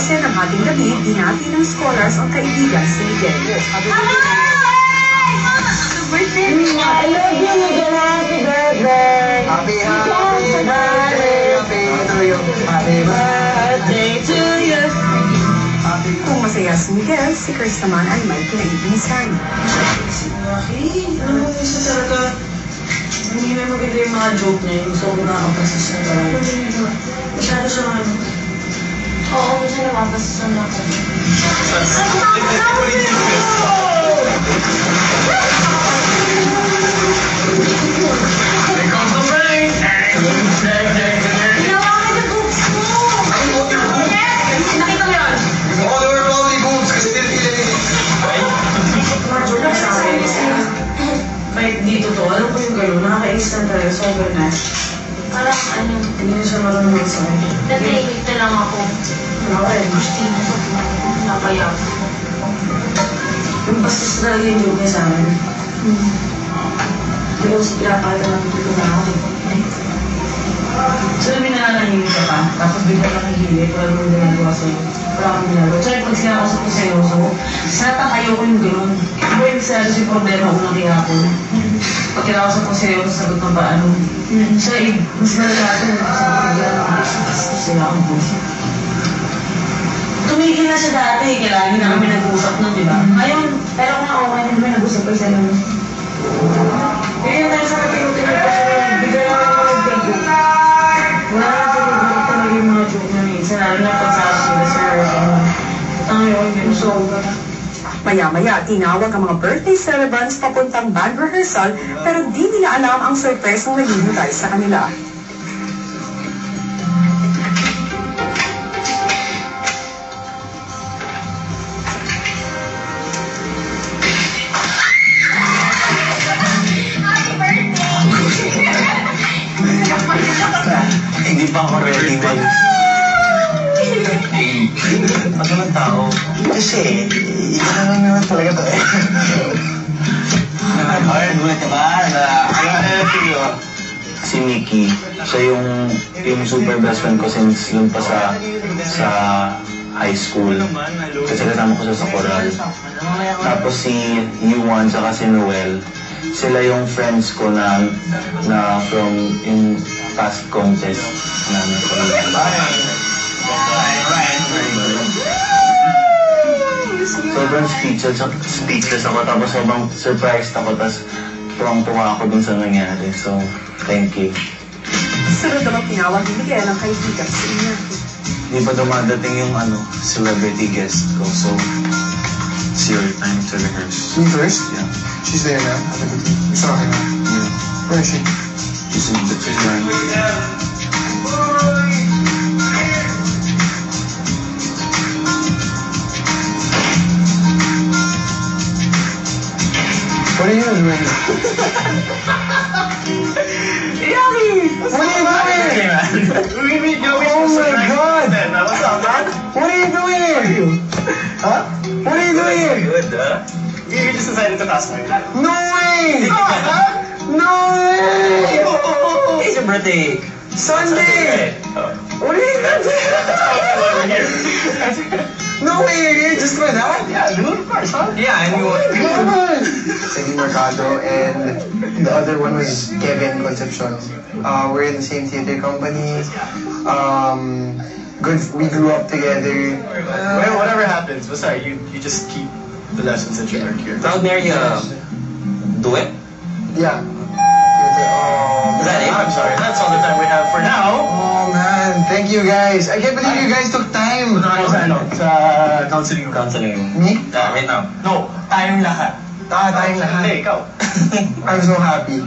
11 ng ating gabi, binati ng scholars ang kaibigan si Miguel. I love you, Miguel. Happy birthday. Happy birthday to you. Happy birthday to you. Kung masaya si Miguel, si Chris naman ay may kinaibisan. Alam mo, isa talaga, hindi na maganda yung mga joke niya, yung gusto ko nakakapasis na talaga. Masyado siya ano. Oo, minsan nakapasis na ako. Ginawa ka sa books mo. Nakita mo yun? Oh, there were only boobs kasi pinipili. Mga joke na sa akin kasi kahit dito to, alam ko yung gano'n, nakakainis na talaga, sobrang na. Parang ano, Hindi na siya marunong mag-sign. natahimik na lang ako. Ako eh, Christina, napayak. yung bastos talaga yung joke niya sa akin. Hindi ko kasi pinapakita na dito na ako. So, may nananahimik ka pa, tapos bigla kang hihilig, wala mo ginagawa sa'yo. Wala kang ginagawa. Tsaka pag sinakausap ko sa'yo, ayoko yung gano'n. Iba yung sa'yo yung problema unang kihapon. Pag kinakausap ko sa'yo, sagot ng paano. Siya, mas malalato yung sila ang puso. Tumigil na siya dati, kaya lagi na kami nag-uusap nun, di ba? Ngayon, pero kung okay na kami nag-usap pa sa'yo. Kaya yun tayo sa kapinutin ko siya, bigla na ako nag-joke. Wala na siguro talaga yung mga joke na minsan, lalo na pag sa sila, sir, yun, ginusobra. Maya-maya, tinawag ang mga birthday celebrants papuntang band rehearsal pero di nila alam ang surpresang naghihintay sa kanila. Hindi pa ako ready mag... Ano naman tao? Kasi, ikaw na lang naman talaga to eh. Hard, gulat ka ba? Si Mickey, siya yung super best friend ko since yun pa sa high school. Kasi kasama ko siya sa choral. Tapos si Yuan saka si Noel, sila yung friends ko na from in past contest namin sa sobrang speechless ako, tapos sobrang surprised ako, tapos tuwang-tuwa ako dun sa nangyari. So, thank you. Sunod naman tinawag ni Miguel ang kaibigan si Iñaki. Hindi pa dumadating yung celebrity guest ko, so it's your time to rehearse. Me first? Yeah. She's there now. Gusto ka na. Yeah. Where is she? She's in the children. What are you doing? Yummy! What are you doing? Oh my God! What are you doing here? Huh? What are you doing here? Good, huh? You just decided to task me. No way! No way! It's your birthday. Sunday! What are you doing? No way, you're here just for that? Yeah, dude, of course, huh? Yeah, and you Come on! Cindy Mercado and the other one was Kevin Concepcion. We're in the same theater company. We grew up together. Well, whatever happens, basta you just keep the lessons that you learned here. Proud Mary, duet? Yeah. Is that it? I'm sorry, that's all the time we have for now. Oh man, thank you guys. I can't believe you guys took time. Sa counseling room. Counseling room. Me? Right now. No, tayong lahat. Tayong lahat. Hey, ikaw. I'm so happy.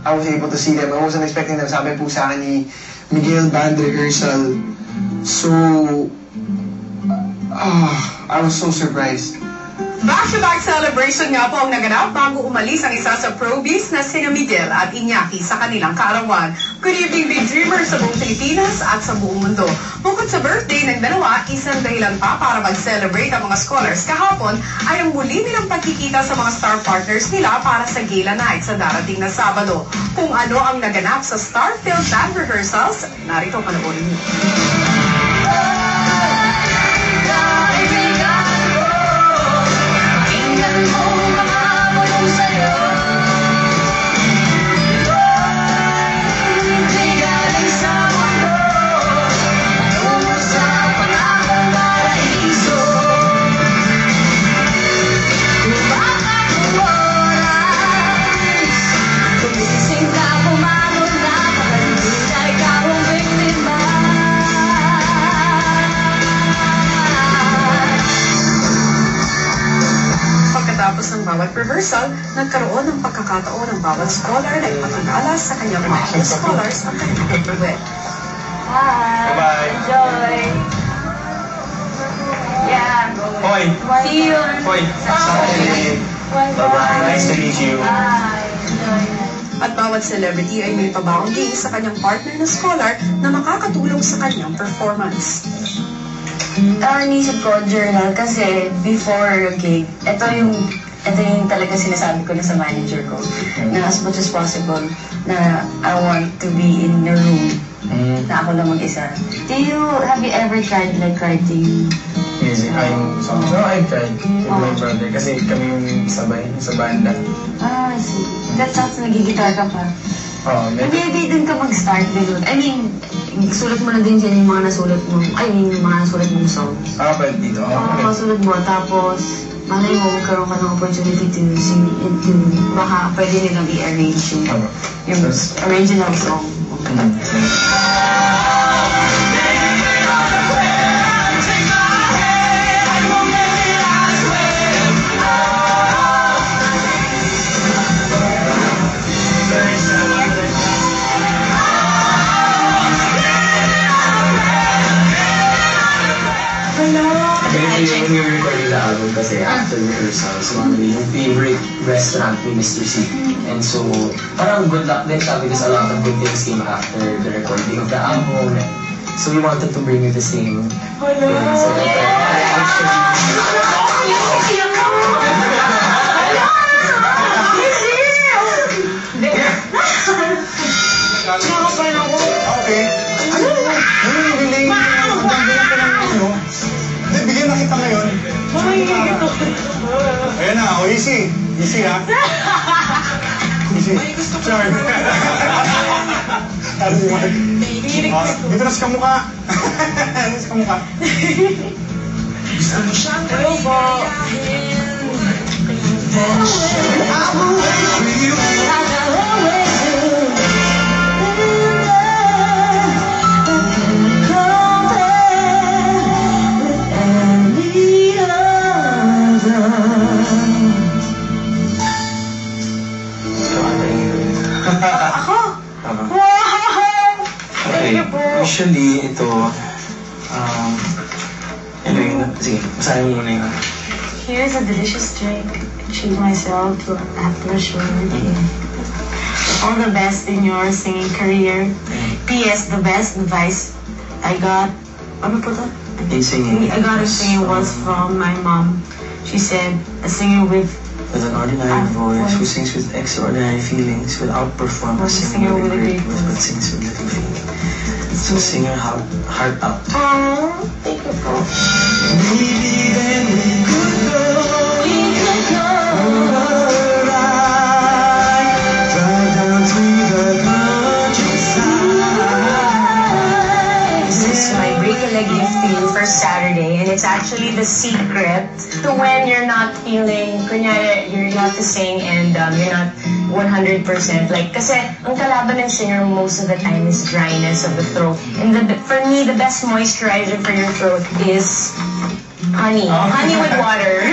I was able to see them. I wasn't expecting them. Sabi po sa akin ni Miguel band rehearsal. So, I was so surprised. Back-to-back celebration nga po ang naganap bago umalis ang isa sa probies na sina Miguel at Iñaki sa kanilang kaarawan. Good evening, Big Dreamers sa buong Pilipinas at sa buong mundo. Bukod sa birthday ng dalawa, isang dahilan pa para mag-celebrate ang mga scholars kahapon ay ang muli nilang pagkikita sa mga star partners nila para sa Gala Night sa darating na Sabado. Kung ano ang naganap sa Star-filled band rehearsals, narito panoorin niyo. bawat rehearsal, nagkaroon ng pagkakataon ng bawat scholar na ipakilala sa kanyang mga scholars ang kanilang duet. Hi. Bye-bye. Enjoy. Yeah. Hoy! See you on Hoy! Saturday. Bye-bye. Nice to meet you. Bye. Enjoy. At bawat celebrity ay may pabounding sa kanyang partner na scholar na makakatulong sa kanyang performance. Inisip ko, journal, kasi before yung gig, ito yung talaga sinasabi ko na sa manager ko, na as much as possible, na I want to be in the room, na ako lang mag-isa. Have you ever tried like writing? Music, songs. No, I tried with my brother kasi kami yung sabay sa banda. I see. That sounds nagigitar ka pa. Oo, Maybe dun ka mag-start din. I mean, sulat mo na din dyan yung mga nasulat mo, yung mga nasulat mong songs. pwede dito. Masulat mo, tapos malay mo, magkaroon ka ng opportunity to sing into, baka pwede nilang i-arrange yung original song. When we were recording the album kasi after rehearsals, yung favorite restaurant ni Mr. C. And so, parang good luck din siya because a lot of good things came after the recording of the album. So we wanted to bring you the same thing. So Okay. Ano yung delay? Ang ganda na ng ano. Hindi, bigyan na kita ngayon. Ayan na, easy. Easy ha. Easy. Sure. Ano si Mark? Dito na sa kamukha. Ano sa kamukha? Okay, usually ito, sige, basahin mo muna yun. Here's a delicious drink. Treat myself to after a short routine. All the best in your singing career. P.S. The best advice I got. Ano po to? Singing. I got a singing was from my mom. She said, a singer with With an ordinary voice, who sings with extraordinary feelings, will outperform a singer with a great voice, but sings with little feeling. So sing your heart out. oh, thank you po. Maybe then we could go. Drive down to the countryside. This is my break a leg gift to you for Saturday, and it's actually the secret to when you're not feeling, kunyari, you're not to sing and you're not 100% like, kasi ang kalaban ng singer most of the time is dryness of the throat. And for me, the best moisturizer for your throat is honey. Honey with water.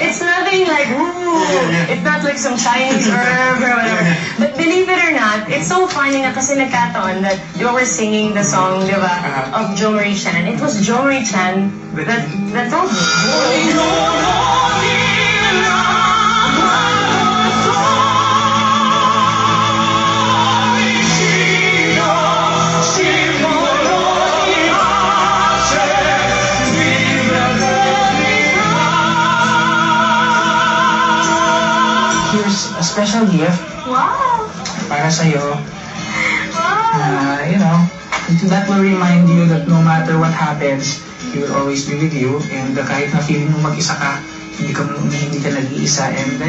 It's nothing like, ooh, it's not like some Chinese herb or whatever. But believe it or not, it's so funny na kasi nagkataon that you were singing the song, di ba, of Jongri Chan. It was Jongri Chan that told me. Here's a special gift Wow! para sa'yo. That will remind you that no matter what happens, He will always be with you. And kahit na feeling mo mag-isa ka, hindi ka nag-iisa. And Oh,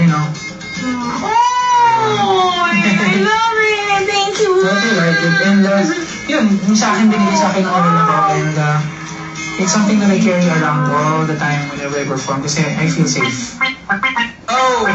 I love it! Thank you! you like it. And yun, yung sa akin, binigay sa akin ng lola ko. And it's something that I carry around all the time whenever I perform kasi I feel safe. Oh!